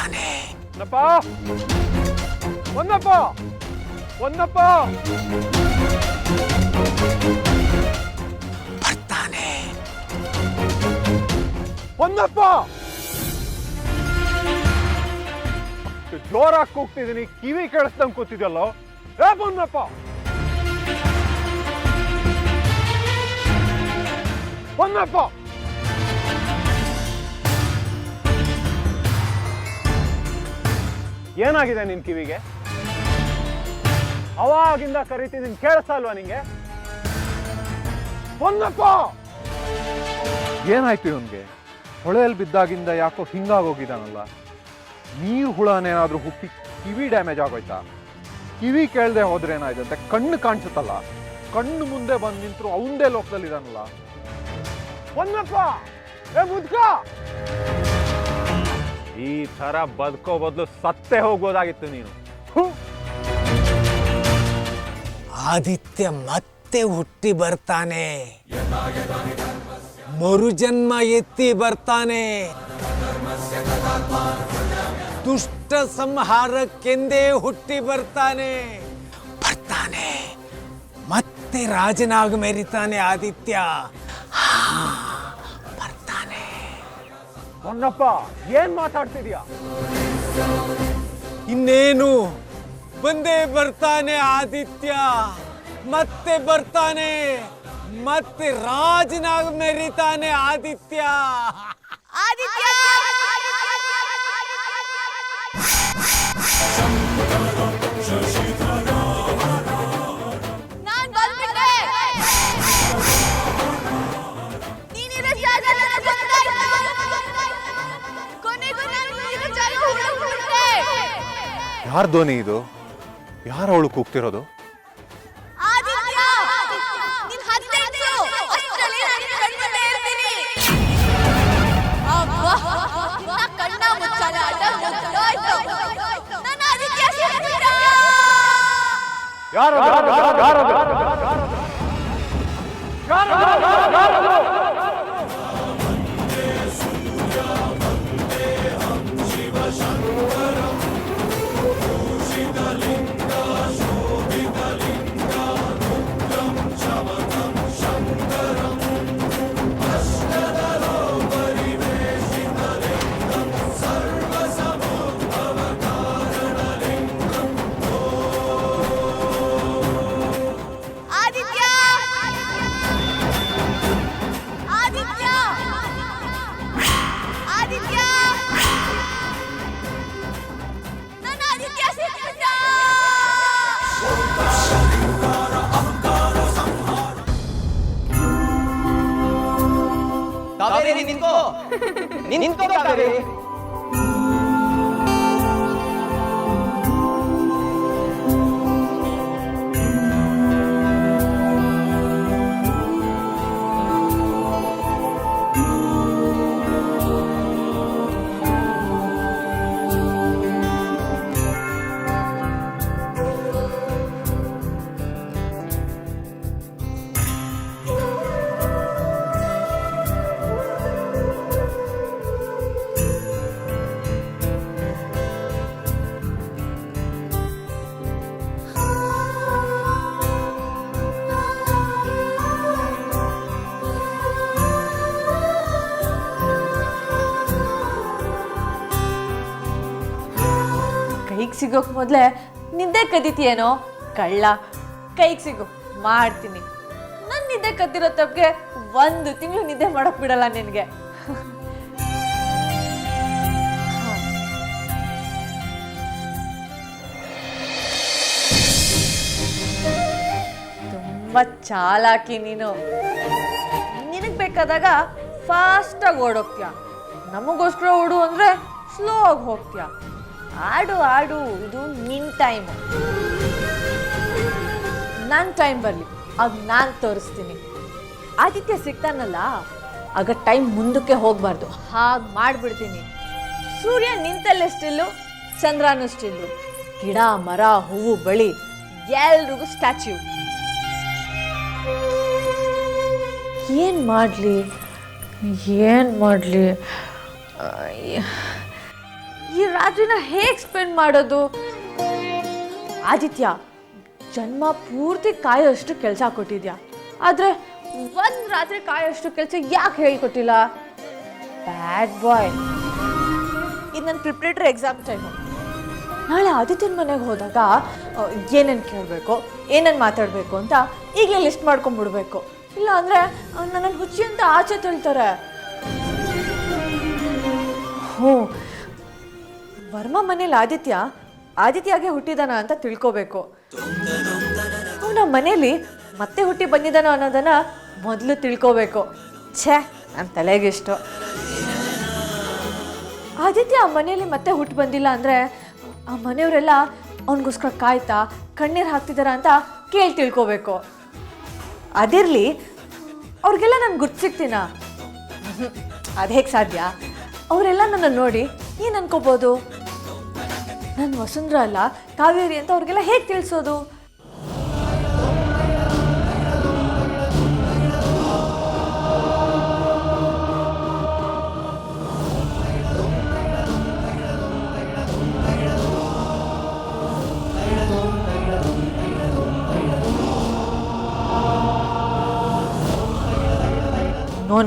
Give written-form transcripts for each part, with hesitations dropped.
ಬರ್ತಾನೆ. ಹೊನ್ನಪ್ಪ ಹೊನ್ನಪ್ಪ ಬರ್ತಾನೆ. ಹೊನ್ನಪ್ಪ ಜೋರಾಗಿ ಕೂಗ್ತಿದ್ದೀನಿ, ಕಿವಿ ಕೇಳಿಸ್ದಂಗೆ ಕೂತಿದ್ಯಲ್ಲೋ. ಏ ಹೊನ್ನಪ್ಪ, ಹೊನ್ನಪ್ಪ ಏನಾಗಿದೆ ನಿನ್ ಕಿವಿಗೆ? ಅವಾಗಿಂದ ಕರಿತಿದ್ದೀನಿ, ಕೇಳಿಸ್ತಾ ಇಲ್ವಾ ನಿಂಗೆ? ಹೊನ್ನಪ್ಪ ಏನಾಯ್ತು ಇವನ್ಗೆ? ಹೊಳೆಯಲ್ಲಿ ಬಿದ್ದಾಗಿಂದ ಯಾಕೋ ಹಿಂಗಾಗೋಗಿದಾನಲ್ಲ. ನೀರು ಹುಳನೇನಾದ್ರೂ ಹುಕ್ಕಿ ಕಿವಿ ಡ್ಯಾಮೇಜ್ ಆಗೋಯ್ತಾ? ಕಿವಿ ಕೇಳದೆ ಹೋದ್ರೆ ಏನಾಯ್ತಂತೆ? ಕಣ್ಣು ಕಾಣಿಸುತ್ತಲ್ಲ, ಕಣ್ಣು ಮುಂದೆ ಬಂದು ನಿಂತರು ಅವಂದೇ ಲೋಕದಲ್ಲಿದಾನಲ್ಲ. ಹೊನ್ನಪ್ಪ, ಏ ಮುದ್ಕ, ಈ ತರ ಬದುಕೋ ಬದಲು ಸತ್ತೇ ಹೋಗೋದಾಗಿತ್ತು ನೀನು. ಆದಿತ್ಯ ಮತ್ತೆ ಹುಟ್ಟಿ ಬರ್ತಾನೆ, ಮರುಜನ್ಮ ಎತ್ತಿ ಬರ್ತಾನೆ. ದುಷ್ಟ ಸಂಹಾರಕ್ಕೆಂದೇ ಹುಟ್ಟಿ ಬರ್ತಾನೆ. ಮತ್ತೆ ರಾಜನಾಗಿ ಮೆರಿತಾನೆ ಆದಿತ್ಯ. ಬರ್ತಾನೆ. ಹೊನ್ನಪ್ಪ, ಏನ್ ಮಾತಾಡ್ತಿದ್ಯಾ? ಇನ್ನೇನು, ಬಂದೇ ಬರ್ತಾನೆ ಆದಿತ್ಯ. ಮತ್ತೆ ಬರ್ತಾನೆ, ಮತ್ತೆ ರಾಜನಾಗಿ ಮೆರಿತಾನೆ ಆದಿತ್ಯ. ಯಾರ ಧ್ವನಿ ಇದು? ಯಾರ ಅವಳು ಕೂಗ್ತಿರೋದು? ಕಾವೇರಿ ನಿಂತ್ಕೋ, ನಿಂತ್ಕೋ ಕಾವೇರಿ. ಕೈಗೆ ಸಿಗೋಕ್ ಮೊದಲೇ ನಿದ್ದೆ ಕದೀತಿಯೇನೋ ಕಳ್ಳ. ಕೈಗೆ ಸಿಗು, ಮಾಡ್ತೀನಿ. ನನ್ನ ನಿದ್ದೆ ಕದ್ದಿರೋ ತಪ್ಪಿಗೆ 1 ತಿಂಗಳು ನಿದ್ದೆ ಮಾಡೋಕ್ ಬಿಡಲ್ಲ ನಿನಗೆ. ತುಂಬಾ ಚಾಲಾಕಿ ನೀನು. ನಿನಗೆ ಬೇಕಾದಾಗ ಫಾಸ್ಟಾಗಿ ಓಡೋಗ್ತೀಯ, ನಮಗೋಸ್ಕರ ಓಡು ಅಂದ್ರೆ ಸ್ಲೋ ಆಗಿ ಹೋಗ್ತೀಯ. ಆಡು ಆಡು, ಇದು ನಿನ್ನ ಟೈಮು. ನನ್ನ ಟೈಮ್ ಬರಲಿ, ಆಗ ನಾನು ತೋರಿಸ್ತೀನಿ. ಆದಿತ್ಯ ಸಿಗ್ತಾನಲ್ಲ, ಆಗ ಟೈಮ್ ಮುಂದಕ್ಕೆ ಹೋಗಬಾರ್ದು, ಹಾಗೆ ಮಾಡಿಬಿಡ್ತೀನಿ. ಸೂರ್ಯ ನಿಂತಲ್ಲೇ ಸ್ಟಿಲ್ಲು, ಚಂದ್ರನೂ ಸ್ಟಿಲ್ಲು. ಗಿಡ ಮರ ಹೂವು ಬಳಿ ಎಲ್ರಿಗೂ ಸ್ಟ್ಯಾಚ್ಯೂ. ಏನು ಮಾಡಲಿ ಈ ರಾತ್ರಿನ ಹೇಗೆ ಸ್ಪೆಂಡ್ ಮಾಡೋದು? ಆದಿತ್ಯ, ಜನ್ಮ ಪೂರ್ತಿ ಕಾಯೋಷ್ಟು ಕೆಲಸ ಕೊಟ್ಟಿದ್ಯಾ, ಆದರೆ ಒಂದು ರಾತ್ರಿ ಕಾಯೋಷ್ಟು ಕೆಲಸ ಯಾಕೆ ಹೇಳ್ಕೊಟ್ಟಿಲ್ಲ? ಬ್ಯಾಡ್ ಬಾಯ್. ಇದು ನನ್ನ ಪ್ರಿಪ್ರೇಟರಿ ಎಕ್ಸಾಮ್ ಟೈಮು. ನಾಳೆ ಆದಿತ್ಯನ ಮನೆಗೆ ಹೋದಾಗ ಏನೇನು ಕೇಳಬೇಕು, ಏನೇನು ಮಾತಾಡಬೇಕು ಅಂತ ಈಗಲೇ ಲಿಸ್ಟ್ ಮಾಡ್ಕೊಂಡ್ಬಿಡ್ಬೇಕು. ಇಲ್ಲ ಅಂದರೆ ನನ್ನನ್ನು ಹುಚ್ಚಿ ಅಂತ ಆಚೆ ತಳ್ತಾರೆ. ಹ್ಞೂ, ವರ್ಮಾ ಮನೇಲಿ ಆದಿತ್ಯಾಗೆ ಹುಟ್ಟಿದಾನ ಅಂತ ತಿಳ್ಕೋಬೇಕು. ಅವನ ಮನೇಲಿ ಮತ್ತೆ ಹುಟ್ಟಿ ಬಂದಿದ್ದಾನ ಅನ್ನೋದನ್ನ ಮೊದಲು ತಿಳ್ಕೋಬೇಕು. ಛೇ, ನನ್ನ ತಲೆಗಿಷ್ಟು. ಆದಿತ್ಯ ಆ ಮನೇಲಿ ಮತ್ತೆ ಹುಟ್ಟು ಬಂದಿಲ್ಲ ಅಂದರೆ ಆ ಮನೆಯವರೆಲ್ಲ ಅವನಿಗೋಸ್ಕರ ಕಾಯ್ತಾ ಕಣ್ಣೀರು ಹಾಕ್ತಿದಾರ ಅಂತ ಕೇಳಿ ತಿಳ್ಕೋಬೇಕು. ಅದಿರಲಿ, ಅವ್ರಿಗೆಲ್ಲ ನಾನು ಗುರ್ತು ಸಿಗ್ತೀನ? ಅದು ಹೇಗೆ ಸಾಧ್ಯ? ಅವರೆಲ್ಲ ನನ್ನ ನೋಡಿ ಏನು ಅನ್ಕೋಬೋದು? ನನ್ನ ವಸುಂಧರ ಅಲ್ಲ ಕಾವೇರಿ ಅಂತ ಅವ್ರಿಗೆಲ್ಲ ಹೇಗೆ ತಿಳಿಸೋದು?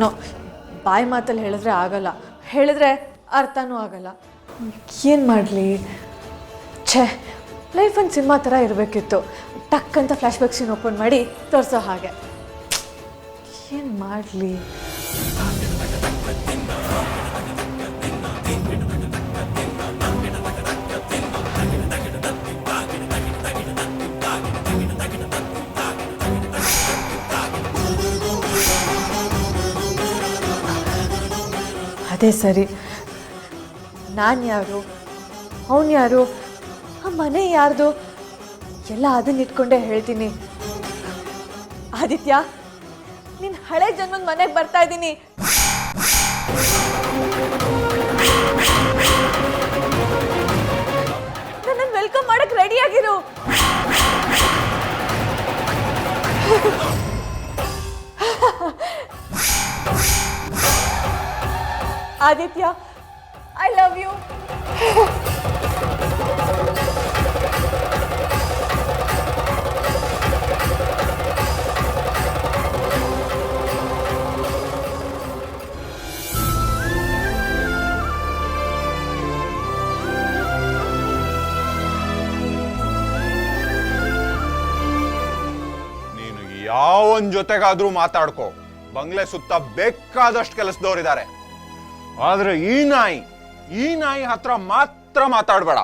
ನೋ, ಬಾಯಿ ಮಾತಲ್ಲಿ ಹೇಳಿದ್ರೆ ಆಗಲ್ಲ, ಹೇಳಿದ್ರೆ ಅರ್ಥನೂ ಆಗಲ್ಲ. ಏನು ಮಾಡಲಿ? ಛೇ, ಲೈಫ್ ಒಂದು ಸಿನಿಮಾ ಥರ ಇರಬೇಕಿತ್ತು. ಟಕ್ ಅಂತ ಫ್ಲ್ಯಾಶ್ ಬ್ಯಾಕ್ ಸೀನ್ ಓಪನ್ ಮಾಡಿ ತೋರಿಸೋ ಹಾಗೆ. ಏನು ಮಾಡಲಿ? ಅದೇ ಸರಿ. ನಾನು ಯಾರು, ಅವನು ಯಾರು, ಆ ಮನೆ ಯಾರ್ದು ಎಲ್ಲ ಅದನ್ನ ಇಟ್ಕೊಂಡೇ ಹೇಳ್ತೀನಿ. ಆದಿತ್ಯ, ನಿನ್ನ ಹಳೆ ಜನ್ಮದ ಮನೆಗೆ ಬರ್ತಾ ಇದ್ದೀನಿ. ನನ್ನನ್ನು ವೆಲ್ಕಮ್ ಮಾಡಕ್ ರೆಡಿ ಆಗಿರು. Aditya, I love you. ನೀನು ಯಾವನ್ ಜೊತೆಗಾದ್ರೂ ಮಾತಾಡ್ಕೋ, ಬಂಗ್ಲೆ ಸುತ್ತ ಬೇಕಾದಷ್ಟು ಕೆಲಸದವರಿದ್ದಾರೆ. ಆದ್ರೆ ಈ ನಾಯಿ ಹತ್ರ ಮಾತ್ರ ಮಾತಾಡ್ಬೇಡ.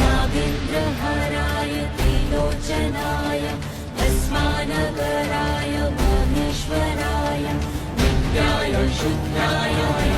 नागेन्द्रहराय त्रिलोचनाय भस्मानगराय महेश्वराय नित्याय शुद्धाय